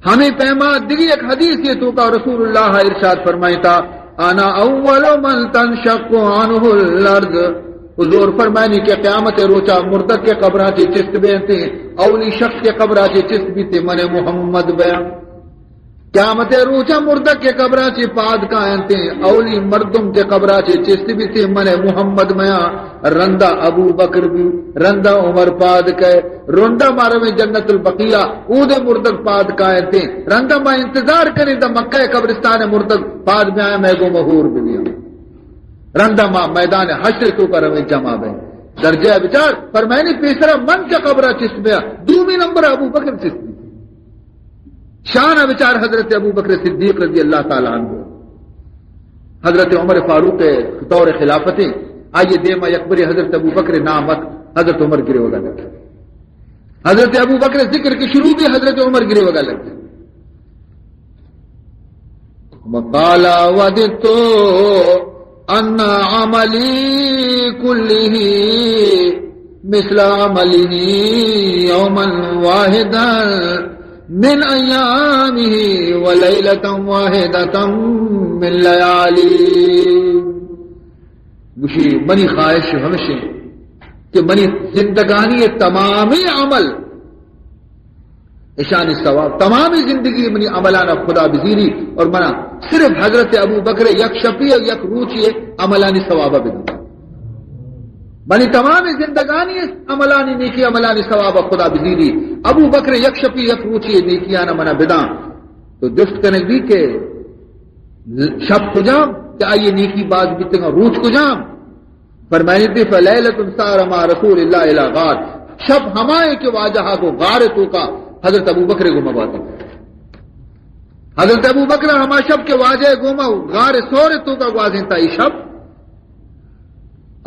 ہمیں پیما دیگی ایک حدیث یہ تو کا رسول اللہ ارشاد فرمائی تھا انا اول من تنشق عنہ الارض. حضور فرمائنی کہ قیامت روچا مردک کے قبرہ چی چست بیانتے اولی شخص کے قبرہ چی چست بیتے من محمد بیان. قیامت روچا مردک کے قبرہ چی پاد کائنتے اولی مردم کے قبرہ چی چست بیتے من محمد میاں. رندہ ابو بکر بھی رندہ عمر پاد کہے رندہ مارا میں جنت البقیہ اود مردک پاد کائنتے رندہ میں انتظار کریں دا مکہ قبرستان مردک پاد میں آیا میں گو مہور بھی لیا. رندہ ماں میدان حشر تو کا روی جمع بے درجہ بچار پر میں نے پیسرا من کا قبرہ چست بیا دومی نمبر ابو بکر چست بھی شان بچار حضرت ابو بکر صدیق رضی اللہ تعالیٰ عنہ. حضرت عمر فاروق طور خلافتیں آئیے دیما یکبری حضرت ابو بکر نامت حضرت عمر گرے ہوگا لگے. حضرت ابو بکر ذکر کی شروع بھی حضرت عمر گرے ہوگا لگے. وقالا ودتو ان عملی کلہ مثل عملہ یوما واحدا من ایامہ ولیلتا واحدتا من لیالی. مجھے منی خواہش ہمیشہ کہ منی زندگانی تمامی عمل اشان ثواب تمامی زندگی منی عملانہ خدا بزیری اور منا صرف حضرت ابو بکر یک شفیع یک روچی عملانی ثوابہ بدن منی تمامی زندگانی عملانی نیکی عملانی ثوابہ خدا بزیری. ابو بکر یک شفیع یک روچی نیکیانا منا بدان تو دست کرنے بھی کہ شب کو جام کہ آئیے نیکی باز بیتے گا روچ کو جام فرمائنی تھی فلیلت سار ما رسول اللہ الى غار. شب ہمائے کے واجہا کو غار تو کا حضرت ابو بکر گما باتی. حضرت ابو بکر ہما شب کے واجہ گما غار سور تو کا واضح تھا یہ شب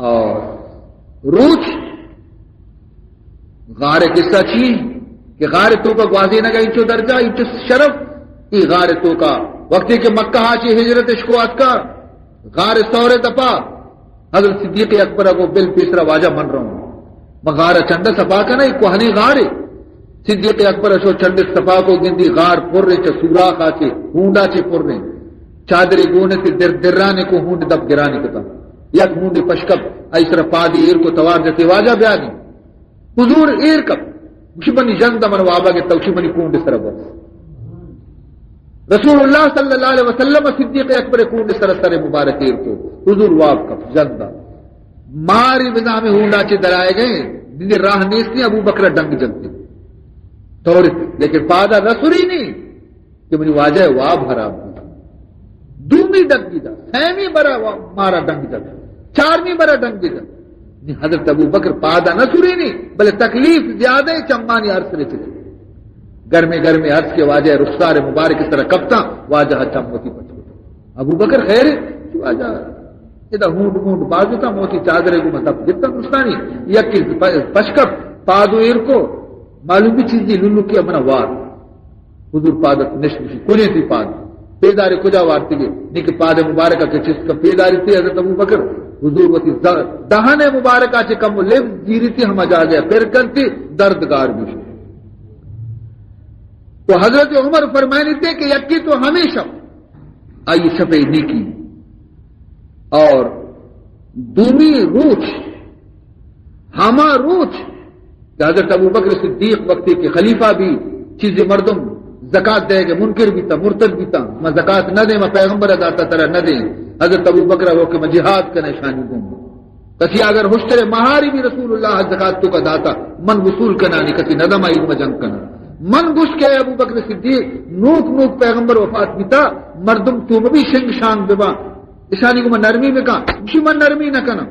اور روچ غار قصہ چی کہ غار تو کا واضح نہ گا انچو درجہ انچو شرف یہ غار تو کا وقتی کہ مکہ چی ہجرت اشکوات کا غار سور دپا حضرت صدیق اکبر کو بل پیسرا واجہ من رہا ہوں غار چند سپا کا نہیں کوہنی غار صدیق اکبر اشو چند سپا کو گندی غار پور رہے چا سوراخ آچے ہونڈا چے پور رہے چادری گونے سے درانے کو ہونڈ دب گرانے کتا یک ہونڈی پشکب ایسر پادی ایر کو توار جاتے واجہ بیانی حضور ایر کب شبنی جنگ دمن وابا کے توشبنی کونڈ سر بس رسول اللہ صلی اللہ علیہ وسلم صدیق اکبر کونڈ سر سر مبارک ایر کو حضور واب کب جنگ دا ماری بنا میں ہونڈا چے درائے گئے جنہیں راہ نیستی ابو بکر ڈنگ جلتے لیکن پادا رسولی نہیں کہ منی واجہ واب حرام دومی ڈنگ دا سیمی برا مارا ڈنگ دا چارمی برا ڈنگ دا حضرت ابو بکر پادا نسوری نہیں بلے تکلیف زیادہ چمانی عرص رہے چلے گرمے عرص کے واجہ رخسار مبارک اس طرح کبتا واجہ چموتی پچھوتا ابو بکر خیر واجہ ادھر ہونٹ مونٹ بازو تھا موتی چادرے کو مطلب جتنا مستانی یکی پشکپ پادو ایر کو معلوم بھی چیز دی للو کی امنا وار حضور پادت نشمشی کونے تھی پاد پیداری کجا وارتی گئے نیک پاد مبارکہ کے چیز کا پیداری تھی حضرت ابو بکر حضور وتی دہانے مبارکہ چے کم لیو جیری تھی ہم جا گیا پھر کرتی دردگار بھی تو حضرت عمر فرمائنی تھے کہ یکی تو ہمیشہ آئی شفے نیکی اور دومی روچ ہما روچ کہ حضرت ابو بکر صدیق وقتی کے خلیفہ بھی چیزیں مردم زکات دے گے منکر بھی تھا مرتد بھی تھا میں زکات نہ دیں میں پیغمبر داتا طرح نہ دیں حضرت ابو بکر ہو کہ میں جہاد کا نشانی دوں کسی اگر ہوشترے مہاری بھی رسول اللہ زکات تو کا داتا من وصول کرنا نہیں کسی ندم آئی میں جنگ کرنا من گش کے ابو بکر صدیق نوک نوک پیغمبر وفات بھی تھا مردم تو بھی شنگ شانگ ببا اشانی کو میں نرمی میں کہا اسی میں نرمی نہ کرنا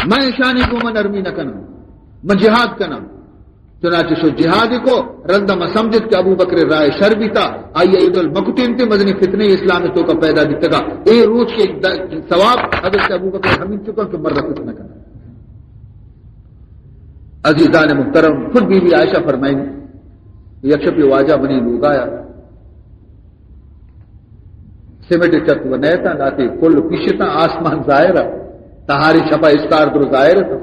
میں اشانی کو میں نرمی نہ کرنا میں جہاد کرنا چنانچہ سو جہاد کو رندہ میں سمجھت کہ ابو بکر رائے شر بھی تھا آئیے عید المقتین تھے مدنی فتنے اسلام تو کا پیدا دیتا گا اے روز کے ثواب حضرت ابو بکر ہمیں چکا کہ مرد فتنہ کرنا عزیزان محترم خود بی بی عائشہ فرمائیں یکشپی واجہ بنی لوگ آیا سیمٹ چت و نیتا لاتے کل پیشتا آسمان ظاہرہ تہاری چھپا استار در ظاہر تھا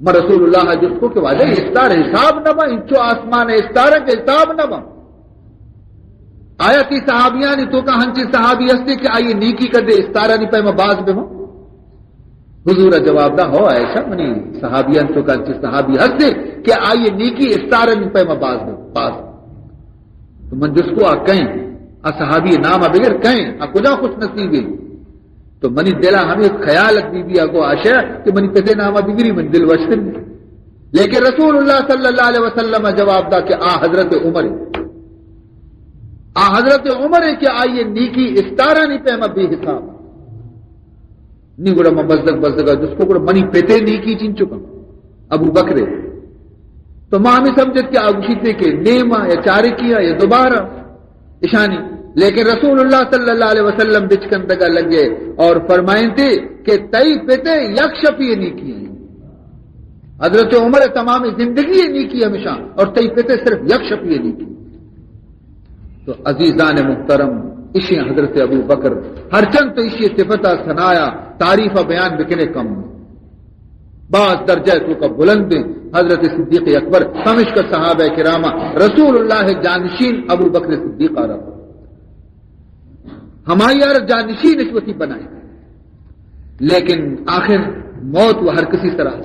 میں رسول اللہ جس کو کہ واجہ استار حساب نہ با انچو آسمان استار کے حساب نہ با آیا تی صحابیانی تو کا ہنچی صحابی ہستے کہ آئیے نیکی کر دے استارہ نہیں پہ میں باز بے ہوں حضور جواب دا ہو عائشہ منی صحابیان تو کا ہنچی صحابی ہستے کہ آئیے نیکی استارہ نہیں پہ میں باز تو من جس کو آ کہیں صحابی نام بغیر کہیں کجا خوش نصیبی تو منی دلا ہمیں خیال بی بی کو آشیا کہ منی پتے نام بگری من دل وشتن لیکن رسول اللہ صلی اللہ علیہ وسلم جواب دا کہ حضرت عمر ہے کہ آئیے نیکی استارہ نہیں پیما بے حساب نہیں گوڑا میں بزدک جس کو گوڑا منی پتے نیکی چن چکا ابو بکرے تو ماں ہمیں سمجھت کہ آگوشیتے کہ نیما یا چارے کیا یا دوبارہ اشانی لیکن رسول اللہ صلی اللہ علیہ وسلم بچکن دگا لگے اور فرمائیں تھے کہ تئی پتے یک شفی نیکی ہیں حضرت عمر تمام زندگی نیکی ہمیشہ اور تئی پتے صرف یک شفی نیکی تو عزیزان محترم اسی حضرت ابو بکر ہر چند تو اسی صفتہ سنایا تعریف بیان بکنے کم بعض درجہ تو کا بلند حضرت صدیق اکبر ہمش کا صحابہ کرامہ رسول اللہ جانشین ابو بکر صدیق آ رہا ہماری یار جانشین نسبتی بنائے لیکن آخر موت وہ ہر کسی طرح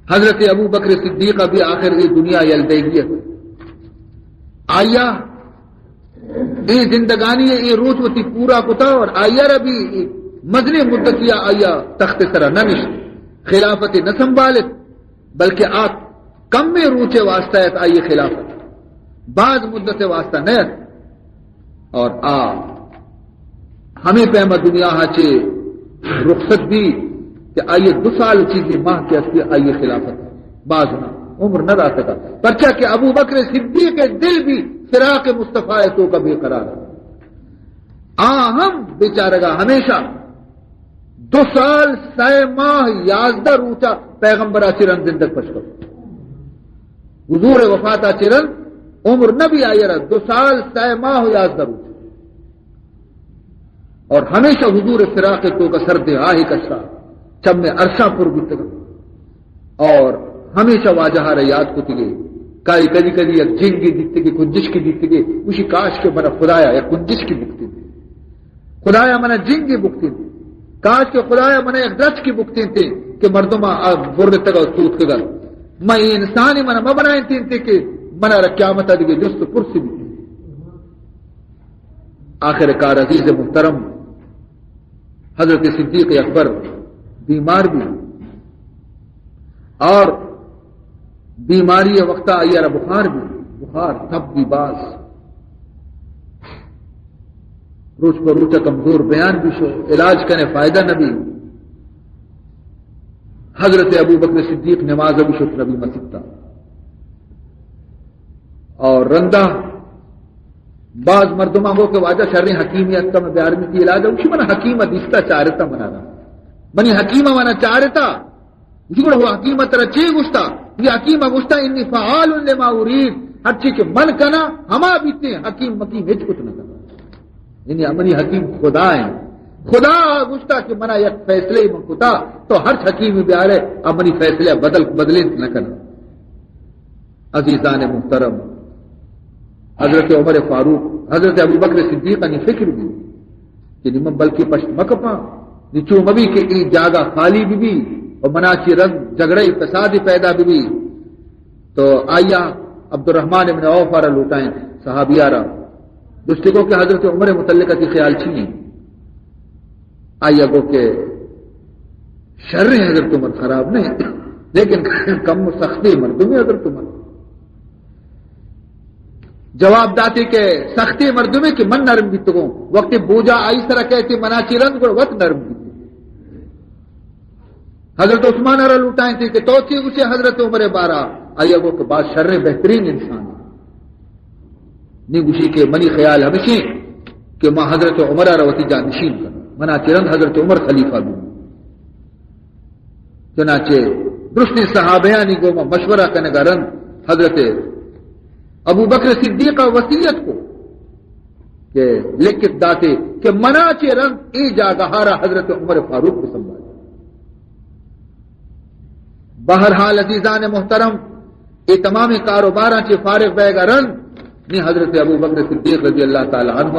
حضرت ابو بکر صدیق ابھی آخر یہ دنیا یلدیگیت آیا یہ زندگانی ہے یہ روز وتی پورا کتا اور آیا ابھی مدنی مدتیا آیا تخت سرا نہ نشت خلافت نہ سنبھالت بلکہ آپ کم میں روچے واسطہ ہے آئیے خلافت بعض مدت واسطہ نیت اور ہمیں پیما دنیا چے رخصت بھی کہ آئیے 2 سال چیزیں ماہ کے اصلی آئیے خلافت بعض نہ عمر نہ رہ سکا پرچہ کہ ابو بکر صدیق کے دل بھی فراق مصطفیٰ تو کا بے قرار ہم بیچارہ گا ہمیشہ 2 سال 6 ماہ 11 روچا پیغمبر چرن زندگ پشکر حضور وفات چرن عمر نبی آئی رہا 2 سال 6 ماہ 11 روچا اور ہمیشہ حضور فراق تو کا سرد آہی کشا چم میں عرصہ پر گتگ اور ہمیشہ واجہ یاد کو تگے کائی کدی کدی ایک جنگ کی دیتے گے کنجش کی دیتے گے اسی کاش کے منا خدایا یا کنجش کی بکتی تھی خدایا منا جنگ کی بکتی تھی کاش کے خدایا منا ایک درج کی بکتی تھی کہ مردمہ برد تگا سوت کے گل میں انسانی منا مبنائیں تھی کہ منا قیامت دیگے جست پرسی بھی آخر کار عزیز محترم حضرت صدیق اکبر بیمار بھی اور بیماری وقت آئی بخار بھی بخار تب بھی باز روز پر روچا کمزور بیان بھی شو علاج کرنے فائدہ نہ بھی حضرت ابو بکر صدیق نماز ابھی شو نبی مسکتا اور رندہ بعض مردمہ ہو کہ واجہ شر حکیمیت کا بیار میں کی علاج اسی من حکیمت استا چارتا منانا منی حکیمہ منا چارتا اسی کو حکیمت رچے گشتا یہ حکیمہ گشتا انی فعال لما اريد ہر چیز کے من کنا ہما بیتے حکیم مکیم ہچ کچھ نہ کرنا یعنی منی حکیم خدا ہے خدا گشتا کہ منا یک فیصلے من کتا تو ہر حکیم بیارے اب منی فیصلے بدلے نہ کرنا. عزیزان محترم حضرت عمر فاروق حضرت ابو بکر صدیق نے فکر بھی کہ نمم بلکہ پشت مکپا نچو مبی کہ ای جاگہ خالی بھی اور مناچی رنگ جھگڑے فساد پیدا بھی تو آیا عبد الرحمن ابن عوف آرہ لوٹائیں صحابی آرہ دوسرے کہ حضرت عمر متعلقہ کی خیال چھینی آیا گو کہ شر حضرت عمر خراب نہیں لیکن کم سختی مردمی حضرت عمر جواب داتے کہ سختی مردمی کہ من نرم بھی تو وقت بوجا آئی سرا کہتے مناچی رنگ کو وقت نرم بھی حضرت عثمان آرہ لوٹائیں تھے کہ تو تھی اسے حضرت عمر بارہ آیا گو کہ بعد شر بہترین انسان نہیں گوشی کے منی خیال ہمیشہ کہ ماں حضرت عمر آرہ وتی جانشین کر مناچی رنگ حضرت عمر خلیفہ بھی چنانچہ درست صحابیانی کو مشورہ کرنے کا رنگ حضرت ابو بکر صدیق وصیت کو کہ لکھت داتے کہ مناچے رنگ ای جاگہارا حضرت عمر فاروق کو سنبھال. بہرحال عزیزان محترم یہ تمام کاروباراں چے فارغ بے گا رنگ نی حضرت ابو بکر صدیق رضی اللہ تعالی عنہ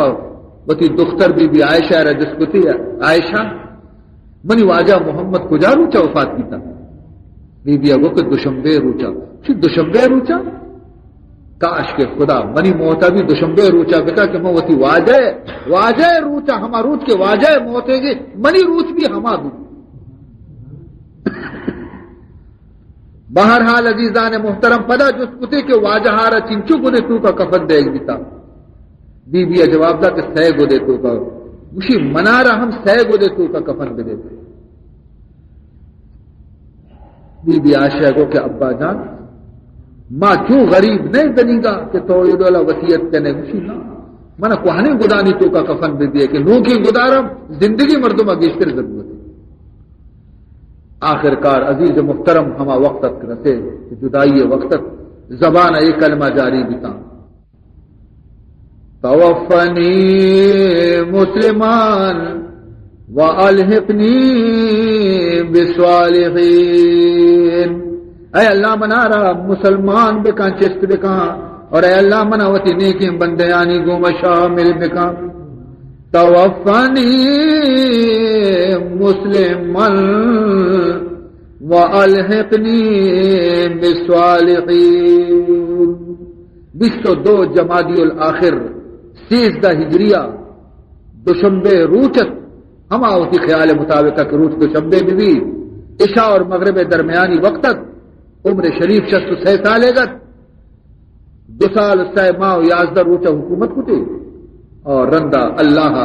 وتی دختر بی عائشہ رجسکتی عائشہ منی واجہ محمد کجا روچا وفات کیتا بی ابو کہ دوشنبے روچا چھ دوشنبے روچا کاش کے خدا منی موتا بھی دوشنبے روچا بتا کہ میں وتی واجہ روچا ہما روچ کے واجہ موتے گے منی روچ بھی ہما بھی. بہرحال عزیزان محترم پدا جس کتے کے واجہارا چنچو گنے تو کا کفن دے گیتا بی جواب دا کہ سہ گو دے تو کا اسی منارا ہم سہ گو دے تو کا کفن دے دیتے. بی عائشہ کو کہ ابا جان ماں کیوں غریب نہیں بنی گا کہ تو یہ دولا وصیت کرنے گوشی نا منا کوہنے گدانی تو کا کفن دے دیا کہ نو کی گدارم زندگی مردمہ گیشتر ضرورت ہے. آخر کار عزیز محترم ہما وقت رسے جدائی وقت زبان ایک کلمہ جاری بتا توفنی مسلمان والحقنی بالصالحین. اے اللہ منا رہا مسلمان بکان چست بکان اور اے اللہ منا وتی نیکی بندیانی گوم شامل بکان. توفنی مسلمان والحقنی بالصالحین. 22 جمادی الاخر 13 ہجریہ دوشنبے روچت ہما ہوتی خیال مطابق کہ روچ دوشنبے بھی عشاء اور مغرب درمیانی وقت عمر شریف 66 سالے گت 2 سال 6 ماہ 11 روچا حکومت کو تھی اور رندہ اللہ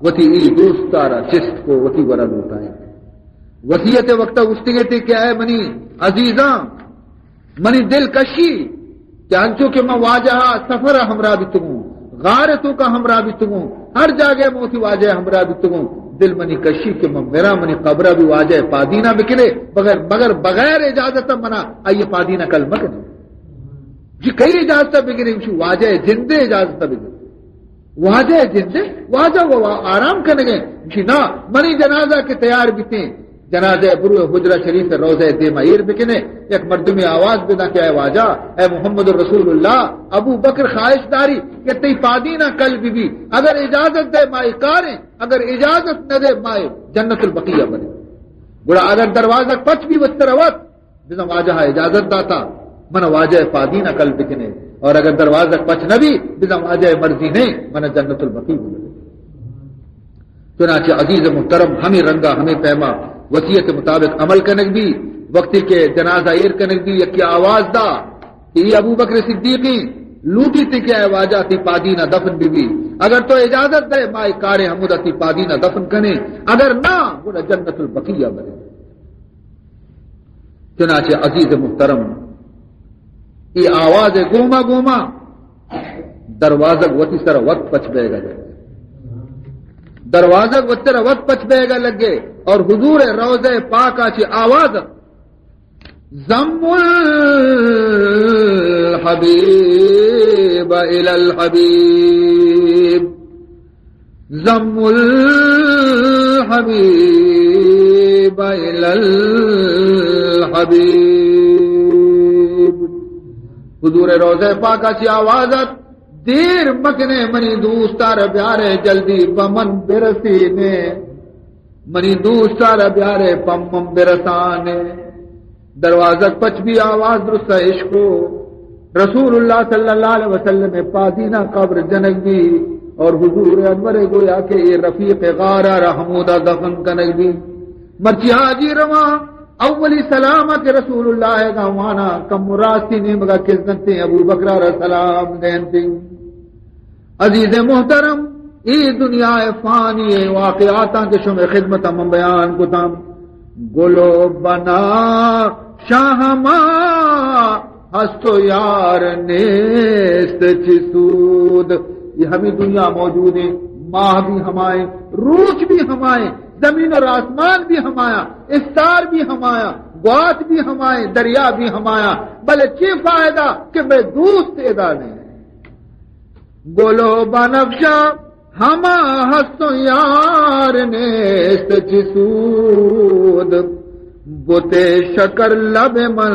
وتی ای دوستارا چست کو وتی ورا لوٹائے. وصیت وقت گشتگے تھی کہ اے منی عزیزاں منی دل کشی چانچو کہ میں واجہ سفر ہمراہ بھی تمہوں غارتوں کا ہمراہ بھی تمہوں ہر جاگے موتی واجہ ہمراہ بھی تمہوں دل منی کشی کہ میرا منی قبرہ بھی واجہ پادینہ بکلے بغیر اجازت منا آئیے پادینہ کل مکنے جی کئی اجازت بگرے واجہ جندے اجازت بگرے واجہ جندے واجہ وہ آرام کرنے گئے نا منی جنازہ کے تیار بیتے جنازہ برو حجرہ شریف روزہ دیمائیر بکنے ایک مردمی آواز بنا کہ اے واجہ اے محمد رسول اللہ ابو بکر خواہش داری کہ تی پادینہ کل بھی اگر اجازت دے مائے کاریں اگر اجازت نہ دے مائے جنت البقیہ بنے بڑا اگر دروازہ پچ بھی وستر وقت بنا واجہ اجازت داتا من واجہ پادینہ کل بکنے اور اگر دروازہ پچ نہ بھی بنا واجہ مرضی نہیں من جنت البقیہ بنے. چنانچہ عزیز محترم ہمیں رنگا ہمیں پیما وصیت مطابق عمل کرنے بھی وقتی کے جنازہ ایر کرنے بھی یہ کیا آواز دا کہ یہ ابو بکر صدیقی لوٹی تھی کیا واجہ تھی پادینہ دفن بھی اگر تو اجازت دے مائی کارے حمودہ تھی پادینہ دفن کرنے اگر نہ وہ جنت البقیہ بنے. چنانچہ عزیز محترم یہ آواز گوما گوما دروازہ وتی سر وقت پچ بے گا لگے دروازہ وتر وقت پچ بے گا لگے اور حضور روضہ پاکا چی آواز زم الحبیب الی الحبیب زم الحبیب الی الحبیب حضور روضہ پاکا چی آوازت دیر مکنے منی دوستار پیارے جلدی بمن برسینے منی دوستار پیارے پمم برسانے دروازہ پچ بھی آواز درست عشقو رسول اللہ صلی اللہ علیہ وسلم پادینہ قبر جنک بھی اور حضور انور گویا کہ یہ رفیق غارہ رحمودہ دفن کنک بھی مرچی حاجی رواں اولی سلامت رسول اللہ کا وانا کم مراستی نے مگا کسنتے ابو بکر سلام دینتے عزیز محترم ای دنیا فانی واقعاتا کے شم خدمت ہم بیان کو تام گلو بنا شاہما ہستو یار نیست چسود یہ ہمیں دنیا موجود ہے ماہ بھی ہمائے روچ بھی ہمائے زمین اور آسمان بھی ہمایا استار بھی ہمایا گوات بھی ہمائے دریا بھی ہمایا بلے چی فائدہ کہ میں دوست ادا نہیں گولو بنفشا ہما ہستو یار نیست چسود بوتے شکر لب من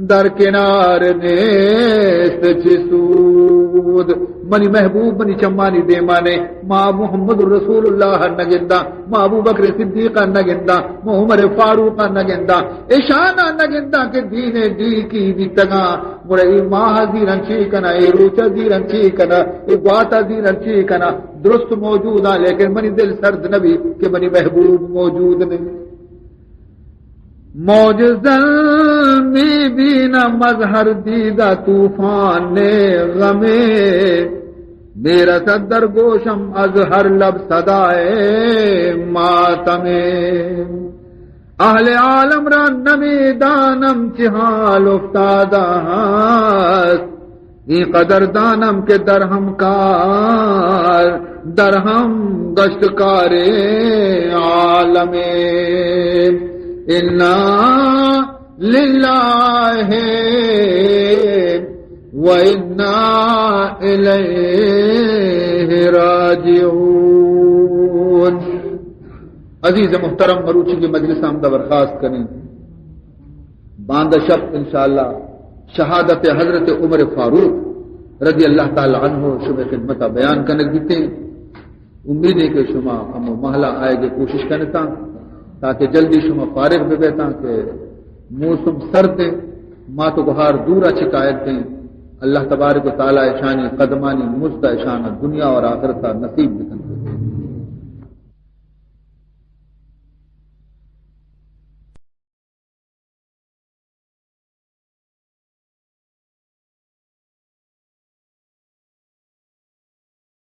در کنار نیست چسود منی محبوب منی چمانی دیمانے ماں محمد رسول اللہ نگندہ ماں ابو بکر صدیقہ نگندہ ماں عمر فاروق نگندہ اشانہ نگندہ کہ دین دی کی بھی تگا مرئی ماہ زیرن چیکنا اے روچہ زیرن چیکنا اے گواتا زیرن چیکنا درست موجود ہے لیکن منی دل سرد نبی کہ منی محبوب موجود نہیں موج زلمی بینا مظہر دیدہ طوفان نے غمے میرا صدر گوشم از ہر لب صدائے ماتمے اہل عالم را نمی دانم چہال افتادہ ای قدر دانم کے درہم کار درہم گشتکار عالمے انا للہ وَإِنَّا إِلَيْهِ راجعون. عزیز محترم مروچی کی مجلس ہم درخواست کریں باندہ شب انشاءاللہ شہادت حضرت عمر فاروق رضی اللہ تعالی عنہ شبہ خدمت بیان کرنے دیتے ہیں. امید ہے کہ شما ہم محلہ آئے گے کوشش کرنے تاکہ جلدی شما فارغ بھی بیتا کہ موسم سرد ہے ما تو گہار دورا شکایت دیں. اللہ تبارک و تعالی شانی قدمانی مجد شان دنیا اور آخرت نصیب بکن.